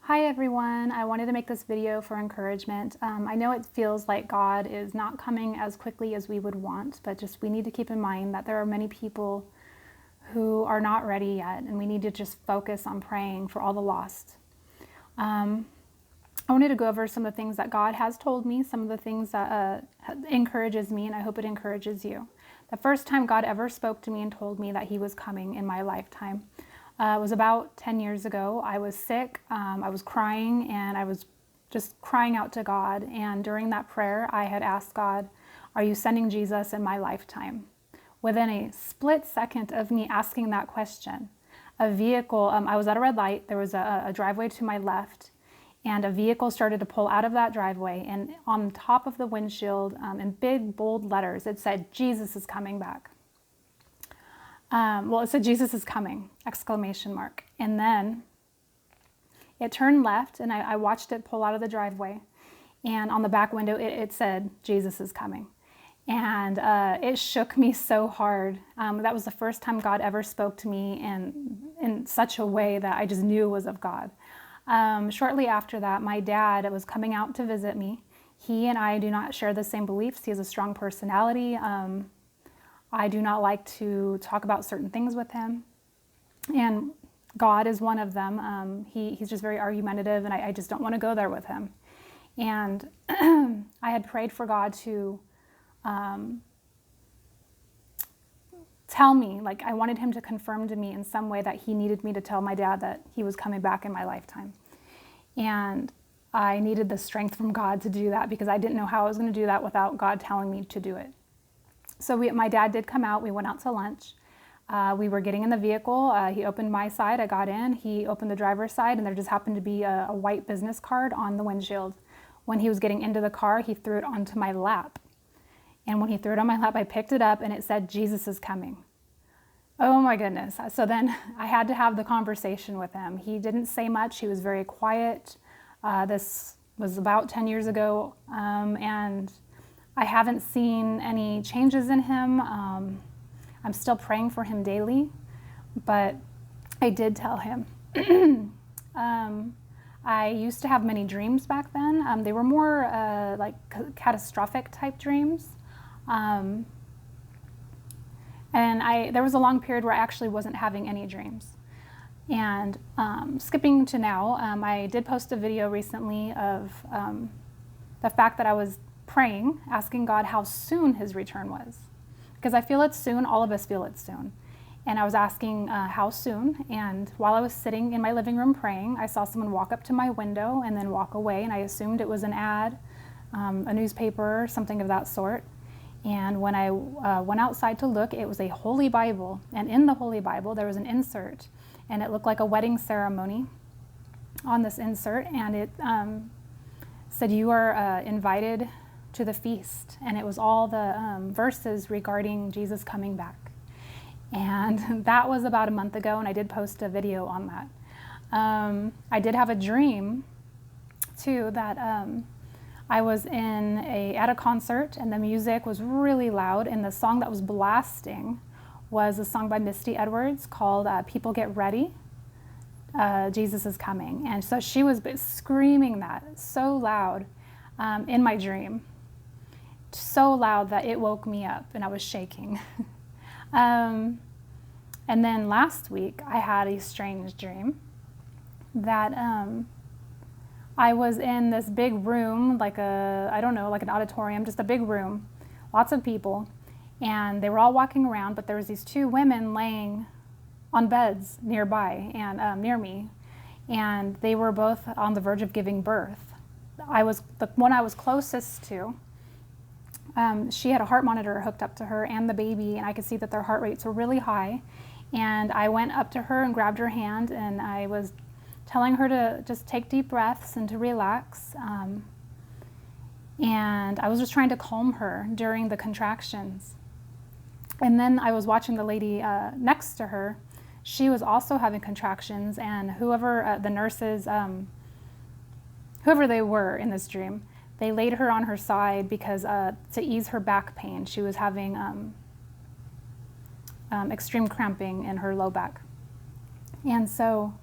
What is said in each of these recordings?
Hi everyone, I wanted to make this video for encouragement. I know it feels like God is not coming as quickly as we would want, but just we need to keep in mind that there are many people who are not ready yet, and we need to just focus on praying for all the lost. I wanted to go over some of the things that God has told me, some of the things that encourages me, and I hope it encourages you. The first time God ever spoke to me and told me that He was coming in my lifetime was about 10 years ago. I was sick, I was crying, and I was just crying out to God. And during that prayer, I had asked God, are you sending Jesus in my lifetime? Within a split second of me asking that question, a vehicle, I was at a red light, there was a driveway to my left, and a vehicle started to pull out of that driveway, and on top of the windshield, in big bold letters, it said, Jesus is coming back. It said, Jesus is coming, exclamation mark. And then it turned left, and I watched it pull out of the driveway. And on the back window, it said, Jesus is coming. And it shook me so hard. That was the first time God ever spoke to me in such a way that I just knew was of God. Shortly after that, my dad was coming out to visit me. He and I do not share the same beliefs. He has a strong personality. I do not like to talk about certain things with him, and God is one of them. He's just very argumentative, and I just don't want to go there with him. And I had prayed for God to tell me, like I wanted him to confirm to me in some way that he needed me to tell my dad that he was coming back in my lifetime. And I needed the strength from God to do that because I didn't know how I was going to do that without God telling me to do it. So my dad did come out. We went out to lunch. We were getting in the vehicle. He opened my side. I got in. He opened the driver's side, and there just happened to be a white business card on the windshield. When he was getting into the car, he threw it onto my lap. And when he threw it on my lap, I picked it up, and it said, Jesus is coming. Oh my goodness. So then I had to have the conversation with him. He didn't say much. He was very quiet. This was about 10 years ago, and I haven't seen any changes in him. I'm still praying for him daily, but I did tell him. I used to have many dreams back then. They were more like catastrophic type dreams. And there was a long period where I actually wasn't having any dreams. And skipping to now, I did post a video recently of the fact that I was praying, asking God how soon his return was. Because I feel it's soon, all of us feel it's soon. And I was asking how soon, and while I was sitting in my living room praying, I saw someone walk up to my window and then walk away, and I assumed it was an ad, a newspaper, something of that sort. And when I went outside to look, it was a Holy Bible, and in the Holy Bible there was an insert, and it looked like a wedding ceremony on this insert, and it said, you are invited to the feast, and it was all the verses regarding Jesus coming back. And that was about a month ago, and I did post a video on that. I did have a dream too that I was at a concert, and the music was really loud, and the song that was blasting was a song by Misty Edwards called People Get Ready, Jesus is Coming. And so she was screaming that so loud in my dream, so loud that it woke me up and I was shaking. And then last week I had a strange dream that I was in this big room, like like an auditorium, just a big room, lots of people, and they were all walking around, but there was these two women laying on beds nearby and near me, and they were both on the verge of giving birth. The one I was closest to, she had a heart monitor hooked up to her and the baby, and I could see that their heart rates were really high. And I went up to her and grabbed her hand, and I was telling her to just take deep breaths and to relax. And I was just trying to calm her during the contractions. And then I was watching the lady next to her. She was also having contractions, and whoever the nurses, whoever they were in this dream, they laid her on her side because to ease her back pain. She was having extreme cramping in her low back. And so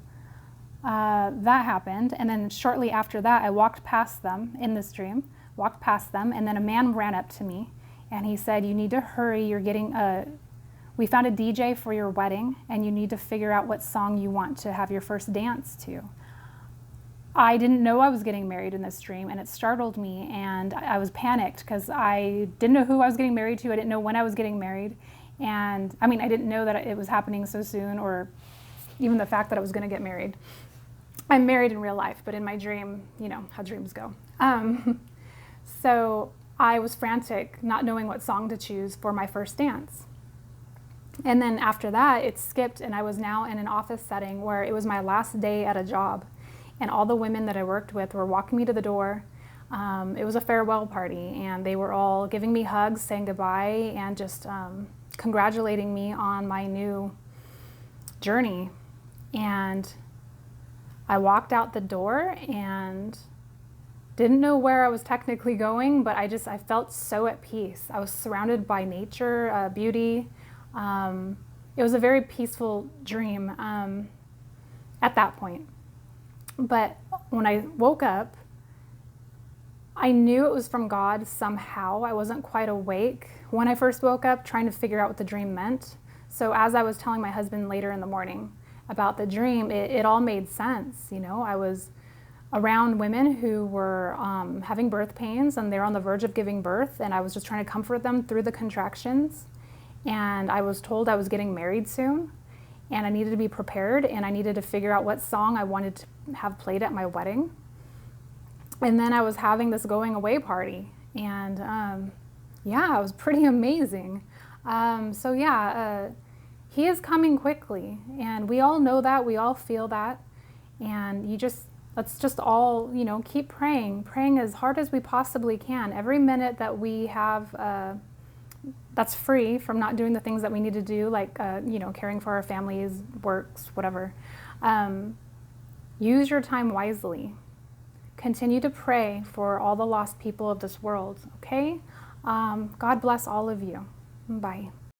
that happened. And then shortly after that, I walked past them in this dream, walked past them, and then a man ran up to me and he said, "You need to hurry. We found a DJ for your wedding and you need to figure out what song you want to have your first dance to." I didn't know I was getting married in this dream, and it startled me, and I was panicked because I didn't know who I was getting married to. I didn't know when I was getting married. And I mean, I didn't know that it was happening so soon, or even the fact that I was going to get married. I'm married in real life, but in my dream, you know how dreams go. So I was frantic, not knowing what song to choose for my first dance. And then after that, it skipped, and I was now in an office setting where it was my last day at a job. And all the women that I worked with were walking me to the door. It was a farewell party, and they were all giving me hugs, saying goodbye, and just congratulating me on my new journey. And I walked out the door and didn't know where I was technically going, but I felt so at peace. I was surrounded by nature, beauty. It was a very peaceful dream at that point. But when I woke up, I knew it was from God somehow. I wasn't quite awake when I first woke up, trying to figure out what the dream meant. So as I was telling my husband later in the morning about the dream, it all made sense. You know, I was around women who were having birth pains, and they're on the verge of giving birth, and I was just trying to comfort them through the contractions. And I was told I was getting married soon, and I needed to be prepared, and I needed to figure out what song I wanted to have played at my wedding. And then I was having this going away party, and yeah, it was pretty amazing. So yeah, he is coming quickly, and we all know that, we all feel that, and let's just all, you know, keep praying as hard as we possibly can. Every minute that we have that's free from not doing the things that we need to do, like you know, caring for our families, works, whatever. Use your time wisely. Continue to pray for all the lost people of this world, okay? God bless all of you. Bye.